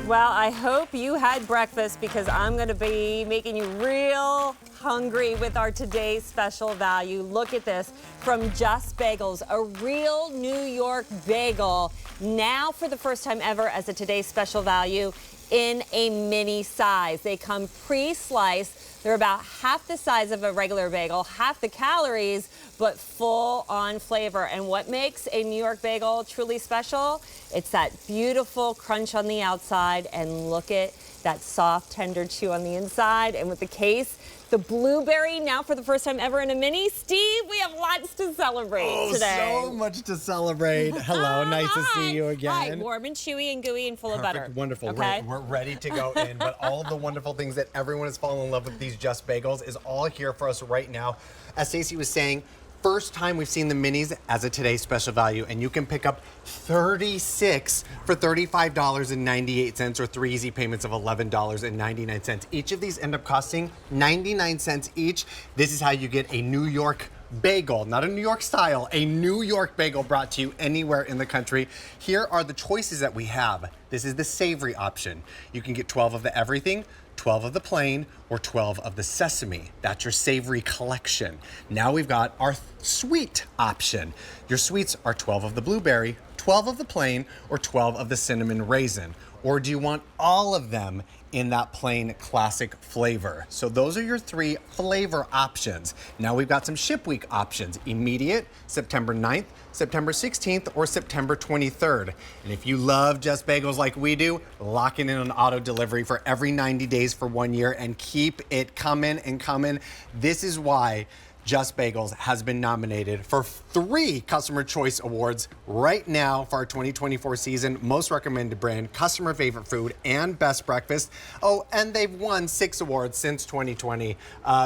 Well, I hope you had breakfast because I'm going to be making you real hungry with our today's special value. Look at this from Just Bagels, a real New York bagel. Now for the first time ever as a today's special value in a mini size. They come pre-sliced. They're about half the size of a regular bagel, half the calories, but full on flavor. And what makes a New York bagel truly special? It's that beautiful crunch on the outside, and look at that soft, tender chew on the inside. And with the case, the blueberry, now for the first time ever in a mini. Steve, we have lots to celebrate today. So much to celebrate. Hello, nice to see you again. Hi, warm and chewy and gooey and full of butter. Wonderful. Okay? We're ready to go in, but all of the wonderful things that everyone has fallen in love with these Just Bagels is all here for us right now. As Stacey was saying, first time we've seen the minis as a today's special value, and you can pick up 36 for $35.98 or 3 easy payments of $11.99. Each of these end up costing 99 cents each. This is how you get a New York bagel, not a New York style, a New York bagel brought to you anywhere in the country. Here are the choices that we have. This is the savory option. You can get 12 of the everything, 12 of the plain, or 12 of the sesame. That's your savory collection. Now we've got our sweet option. Your sweets are 12 of the blueberry, 12 of the plain, or 12 of the cinnamon raisin. Or do you want all of them in that plain classic flavor? So those are your 3 flavor options. Now we've got some ship week options. Immediate, September 9th, September 16th, or September 23rd. And if you love Just Bagels like we do, lock it in on auto delivery for every 90 days for 1 year and keep it coming and coming. This is why Just Bagels has been nominated for 3 Customer Choice Awards right now for our 2024 season. Most recommended brand, customer favorite food, and best breakfast. Oh, and they've won 6 awards since 2020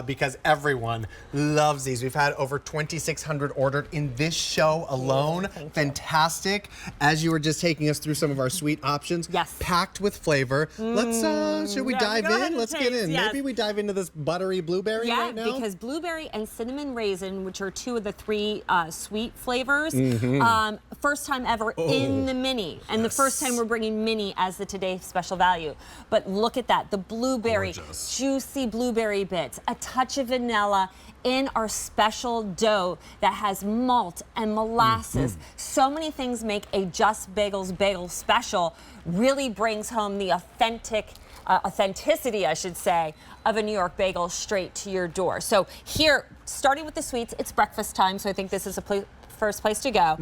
because everyone loves these. We've had over 2,600 ordered in this show alone. Fantastic. As you were just taking us through some of our sweet options, yes, packed with flavor. Let's, should we dive in? Let's get in. Yes. Maybe we dive into this buttery blueberry right now? Yeah, because blueberry and cinnamon raisin, which are 2 of the 3 sweet flavors, first time ever in the mini, and the first time we're bringing mini as the today special value. But look at that, the blueberry, juicy blueberry bits, a touch of vanilla in our special dough that has malt and molasses. So many things make a Just Bagels bagel special. Really brings home the authenticity, I should say, of a New York bagel straight to your door. So here, starting with the sweets, it's breakfast time, so I think this is a first place to go.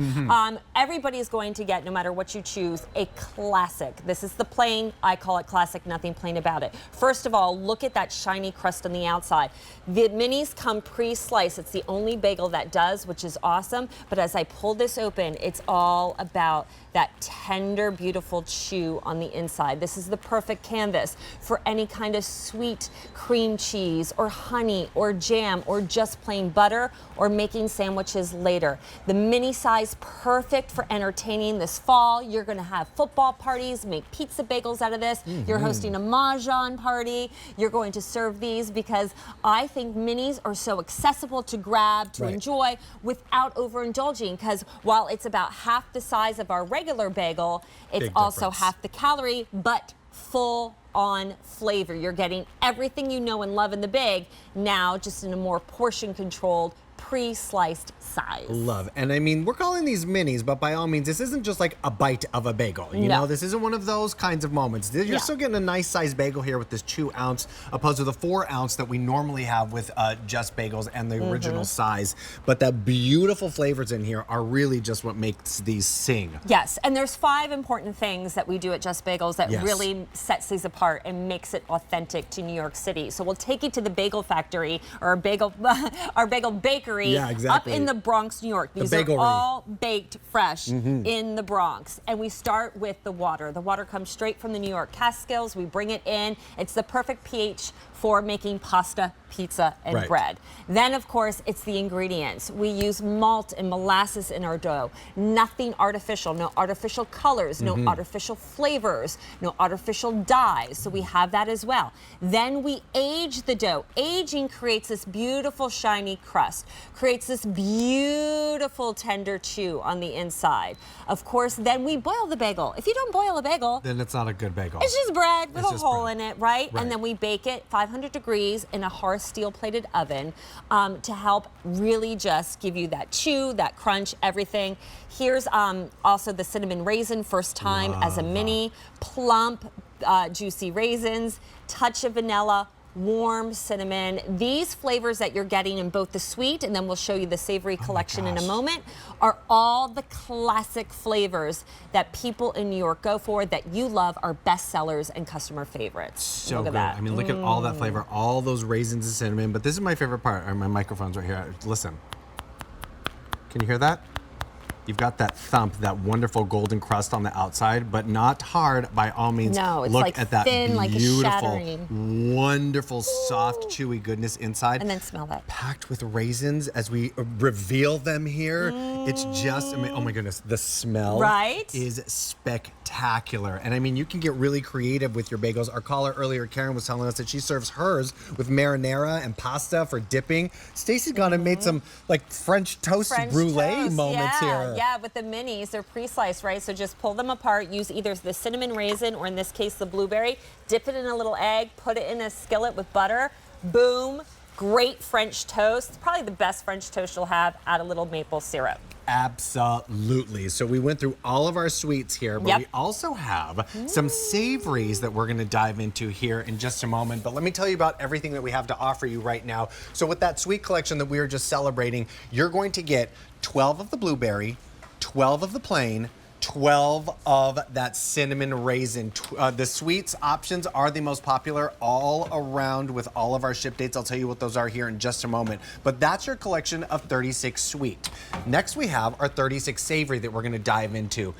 Everybody is going to get, no matter what you choose, a classic. This is the plain. I call it classic, nothing plain about it. First of all, look at that shiny crust on the outside. The minis come pre-sliced. It's the only bagel that does, which is awesome. But as I pull this open, it's all about that tender, beautiful chew on the inside. This is the perfect canvas for any kind of sweet cream cheese or honey or jam or just plain butter or making sandwiches later. The mini size, perfect for entertaining this fall. You're gonna have football parties, make pizza bagels out of this. You're hosting a mahjong party. You're going to serve these because I think minis are so accessible to grab, to enjoy without overindulging, because while it's about half the size of our regular bagel, it's also half the calorie, but full on flavor. You're getting everything you know and love in the bag, now just in a more portion controlled, pre-sliced size. Love. And I mean, we're calling these minis, but by all means, this isn't just like a bite of a bagel. You know, this isn't one of those kinds of moments. You're still getting a nice size bagel here with this 2 ounce, opposed to the 4 ounce that we normally have with Just Bagels and the original size. But the beautiful flavors in here are really just what makes these sing. Yes, and there's 5 important things that we do at Just Bagels that really sets these apart and makes it authentic to New York City. So we'll take you to the bagel factory, or our bagel bakery, up in the Bronx, New York. These are all baked fresh in the Bronx. And we start with the water. The water comes straight from the New York Catskills. We bring it in. It's the perfect pH for making pasta, pizza, and bread. Then, of course, it's the ingredients. We use malt and molasses in our dough. Nothing artificial, no artificial colors, no artificial flavors, no artificial dyes. So we have that as well. Then we age the dough. Aging creates this beautiful, shiny crust. creates this beautiful tender chew on the inside. Of course, then we boil the bagel. If you don't boil a bagel, then it's not a good bagel. it's just bread with It's a just hole bread. in it, right? Right. And then we bake it 500 degrees in a harsh steel-plated oven to help really just give you that chew, that crunch, everything. Here's also the cinnamon raisin, first time as a mini, plump, juicy raisins, touch of vanilla, warm cinnamon. These flavors that you're getting in both the sweet, and then we'll show you the savory collection in a moment, are all the classic flavors that people in New York go for, that you love, are best sellers and customer favorites. So look good. at that. I mean, look at all that flavor, all those raisins and cinnamon. But this is my favorite part. My microphone's right here. Listen. Can you hear that? You've got that thump, that wonderful golden crust on the outside, but not hard by all means. No, it's Look like at that thin, like a beautiful, shattering. wonderful, soft, chewy goodness inside. And then smell that. Packed with raisins as we reveal them here. It's just, oh my goodness, the smell Right? is spectacular. And I mean, you can get really creative with your bagels. Our caller earlier, Karen, was telling us that she serves hers with marinara and pasta for dipping. Stacey's gone and made some like French toast brulee moments here. Yeah, with the minis, they're pre-sliced, right? So just pull them apart, use either the cinnamon raisin or in this case the blueberry, dip it in a little egg, put it in a skillet with butter, boom, great French toast. Probably the best French toast you'll have, add a little maple syrup. Absolutely. So we went through all of our sweets here, but we also have some savories that we're going to dive into here in just a moment. But let me tell you about everything that we have to offer you right now. So with that sweet collection that we were just celebrating, you're going to get 12 of the blueberry, 12 of the plain, 12 of that cinnamon raisin. The sweets options are the most popular all around with all of our ship dates. I'll tell you what those are here in just a moment. But that's your collection of 36 sweet. Next we have our 36 savory that we're going to dive into.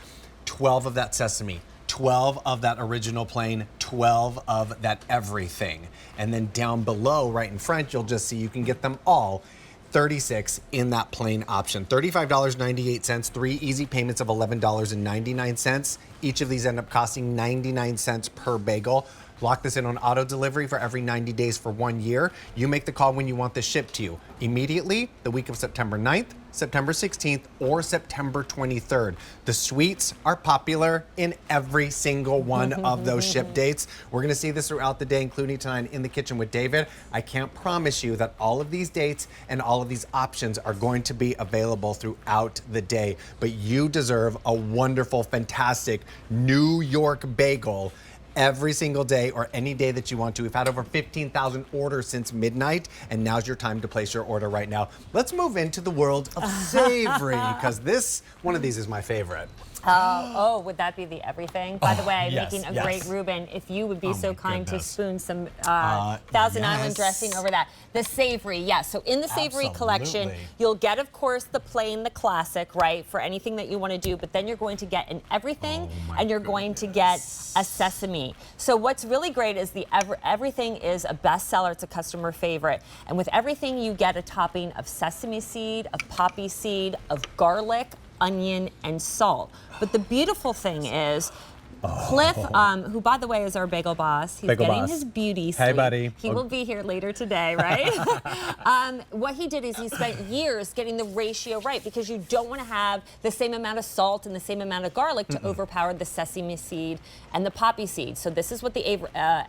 12 of that sesame, 12 of that original plain, 12 of that everything. And then down below, right in front, you'll just see you can get them all 36 in that plain option. $35.98, 3 easy payments of $11.99. Each of these end up costing 99 cents per bagel. Lock this in on auto delivery for every 90 days for 1 year. You make the call when you want this shipped to you. Immediately, the week of September 9th, September 16th, or September 23rd. The sweets are popular in every single one of those ship dates. We're gonna see this throughout the day, including tonight in the kitchen with David. I can't promise you that all of these dates and all of these options are going to be available throughout the day, but you deserve a wonderful, fantastic New York bagel every single day or any day that you want to. We've had over 15,000 orders since midnight, and now's your time to place your order right now. Let's move into the world of savory, because one of these is my favorite. Oh, would that be the everything? By the way, yes, making a yes. great Reuben, if you would be so kind to spoon some Thousand Island yes. dressing over that. The savory, yes. So in the savory collection, Absolutely. you'll get, of course, the plain, the classic, right, for anything that you want to do, but then you're going to get an everything, and you're going to get a sesame. So what's really great is the everything is a bestseller. It's a customer favorite. And with everything, you get a topping of sesame seed, of poppy seed, of garlic, onion, and salt. But the beautiful thing is, Cliff, who by the way is our bagel boss, he's Bagel getting boss. his beauty Hey, sleep. buddy. He will be here later today, right? What he did is he spent years getting the ratio right, because you don't want to have the same amount of salt and the same amount of garlic to overpower the sesame seed and the poppy seed. So this is what the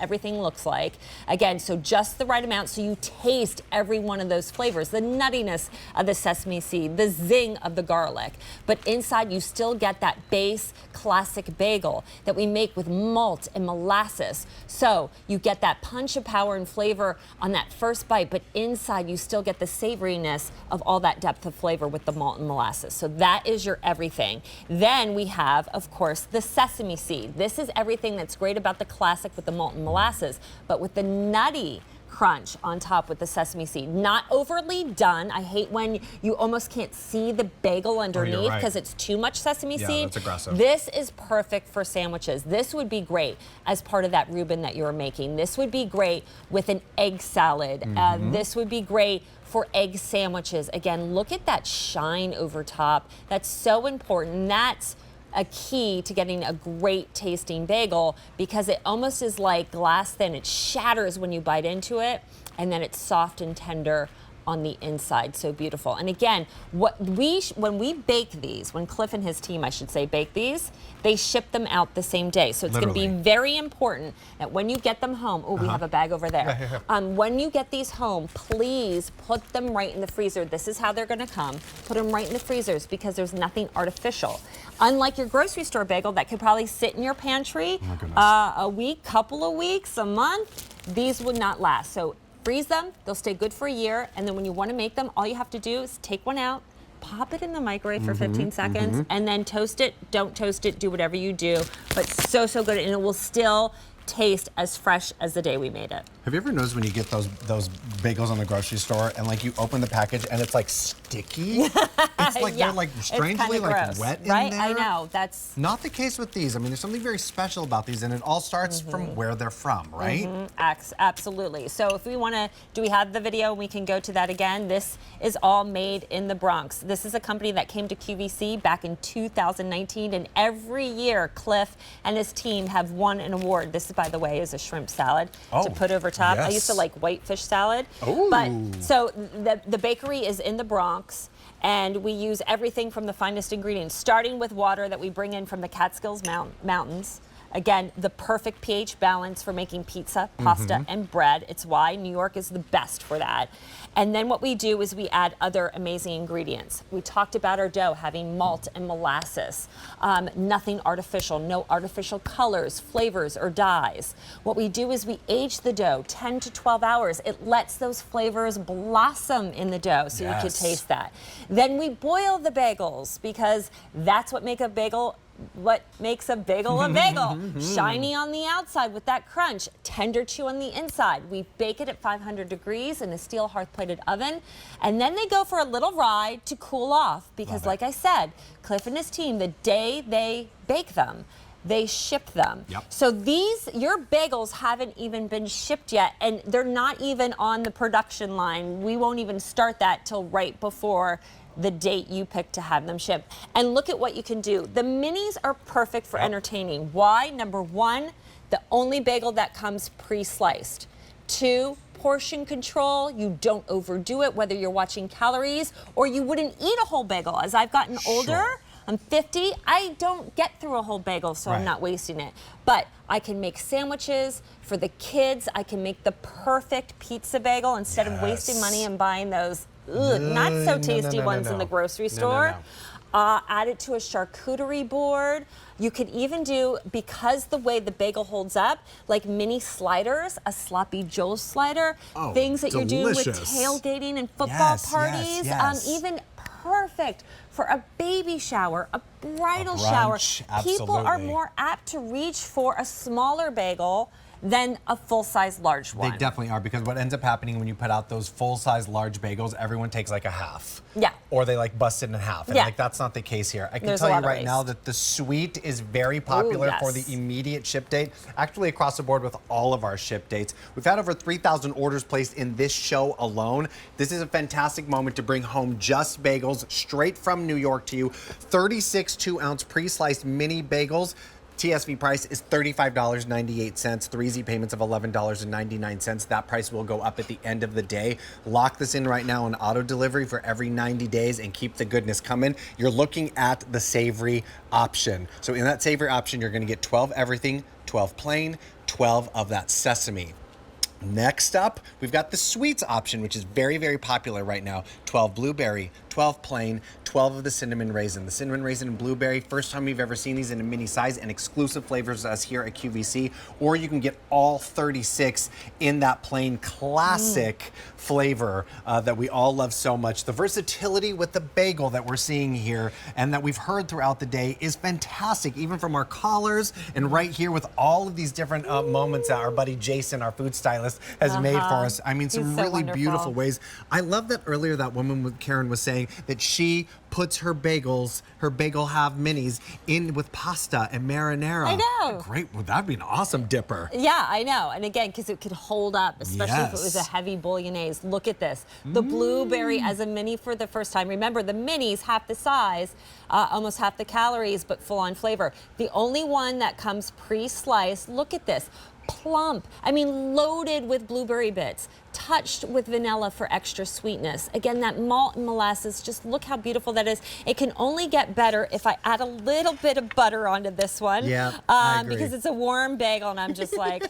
everything looks like. Again, so just the right amount, so you taste every one of those flavors, the nuttiness of the sesame seed, the zing of the garlic. But inside you still get that base classic bagel that we make with malt and molasses. So you get that punch of power and flavor on that first bite, but inside you still get the savoriness of all that depth of flavor with the malt and molasses. So that is your everything. Then we have, of course, the sesame seed. This is everything that's great about the classic with the malt and molasses, but with the nutty crunch on top with the sesame seed. Not overly done. I hate when you almost can't see the bagel underneath because it's too much sesame seed. That's aggressive. This is perfect for sandwiches. This would be great as part of that Reuben that you're making. This would be great with an egg salad. This would be great for egg sandwiches. Again, look at that shine over top. That's so important. That's a key to getting a great tasting bagel, because it almost is like glass thin. It shatters when you bite into it, and then it's soft and tender on the inside. So beautiful. And again, when we bake these, when Cliff and his team, I should say, bake these, they ship them out the same day. So it's going to be very important that when you get them home, we have a bag over there. When you get these home, please put them right in the freezer. This is how they're going to come. Put them right in the freezers because there's nothing artificial. Unlike your grocery store bagel that could probably sit in your pantry a week, couple of weeks, a month, these would not last. So freeze them, they'll stay good for a year, and then when you want to make them, all you have to do is take one out, pop it in the microwave for 15 seconds, and then toast it. Don't toast it, do whatever you do, but so good, and it will still taste as fresh as the day we made it. Have you ever noticed when you get those bagels on the grocery store and like you open the package and it's like sticky? It's like they're like strangely like gross, wet in right? there. I know, that's not the case with these. I mean, there's something very special about these, and it all starts from where they're from, right? Absolutely. So if we want to, do we have the video? We can go to that again. This is all made in the Bronx. This is a company that came to QVC back in 2019, and every year Cliff and his team have won an award. This, by the way, is a shrimp salad to put over top. Yes. I used to like whitefish salad. Ooh. But so the bakery is in the Bronx, and we use everything from the finest ingredients, starting with water that we bring in from the Catskills Mountains. Again, the perfect pH balance for making pizza, pasta, and bread. It's why New York is the best for that. And then what we do is we add other amazing ingredients. We talked about our dough having malt and molasses, nothing artificial, no artificial colors, flavors, or dyes. What we do is we age the dough 10 to 12 hours. It lets those flavors blossom in the dough so you can taste that. Then we boil the bagels because that's what makes a bagel a bagel. Shiny on the outside with that crunch, tender chew on the inside. We bake it at 500 degrees in a steel hearth-plated oven, and then they go for a little ride to cool off because, like I said, Cliff and his team, the day they bake them, they ship them. So your bagels haven't even been shipped yet, and they're not even on the production line. We won't even start that till right before the date you pick to have them shipped. And look at what you can do. The minis are perfect for entertaining. Why? Number one, the only bagel that comes pre-sliced. 2, portion control. You don't overdo it, whether you're watching calories or you wouldn't eat a whole bagel. As I've gotten older, I'm 50, I don't get through a whole bagel, so I'm not wasting it. But I can make sandwiches for the kids. I can make the perfect pizza bagel instead of wasting money and buying those not so tasty ones in the grocery store. Add it to a charcuterie board. You could even do, because the way the bagel holds up, like mini sliders, a sloppy Joe slider, things that you're doing with tailgating and football parties, even perfect for a baby shower, a bridal shower. People are more apt to reach for a smaller bagel than a full-size large one. They definitely are, because what ends up happening when you put out those full-size large bagels, everyone takes like a half. Or they like bust it in half. And like that's not the case here. I can tell you right now that the sweet is very popular for the immediate ship date. Actually across the board with all of our ship dates. We've had over 3,000 orders placed in this show alone. This is a fantastic moment to bring home just bagels straight from New York to you. 36 2-ounce pre-sliced mini bagels. TSV price is $35.98, 3 easy payments of $11.99. That price will go up at the end of the day. Lock this in right now on auto delivery for every 90 days and keep the goodness coming. You're looking at the savory option. So in that savory option, you're going to get 12 everything, 12 plain, 12 of that sesame. Next up, we've got the sweets option, which is very, very popular right now. 12 blueberry, 12 plain, 12 of the cinnamon raisin. The cinnamon raisin and blueberry, first time we've ever seen these in a mini size, and exclusive flavors to us here at QVC. Or you can get all 36 in that plain classic flavor that we all love so much. The versatility with the bagel that we're seeing here and that we've heard throughout the day is fantastic, even from our callers and right here with all of these different moments that our buddy Jason, our food stylist, has made for us. I mean, some really beautiful ways. I love that earlier that woman, Karen, was saying that she puts her bagel have minis in with pasta and marinara. I know. Great. Well, that'd be an awesome dipper. Yeah, I know. And again, because it could hold up, especially if it was a heavy bolognese. Look at this. The blueberry as a mini for the first time. Remember, the minis, half the size, almost half the calories, but full on flavor. The only one that comes pre-sliced, look at this. Plump, I mean loaded with blueberry bits, touched with vanilla for extra sweetness. Again, that malt and molasses, just look how beautiful that is. It can only get better if I add a little bit of butter onto this one. Yeah, I agree. Because it's a warm bagel and I'm just like,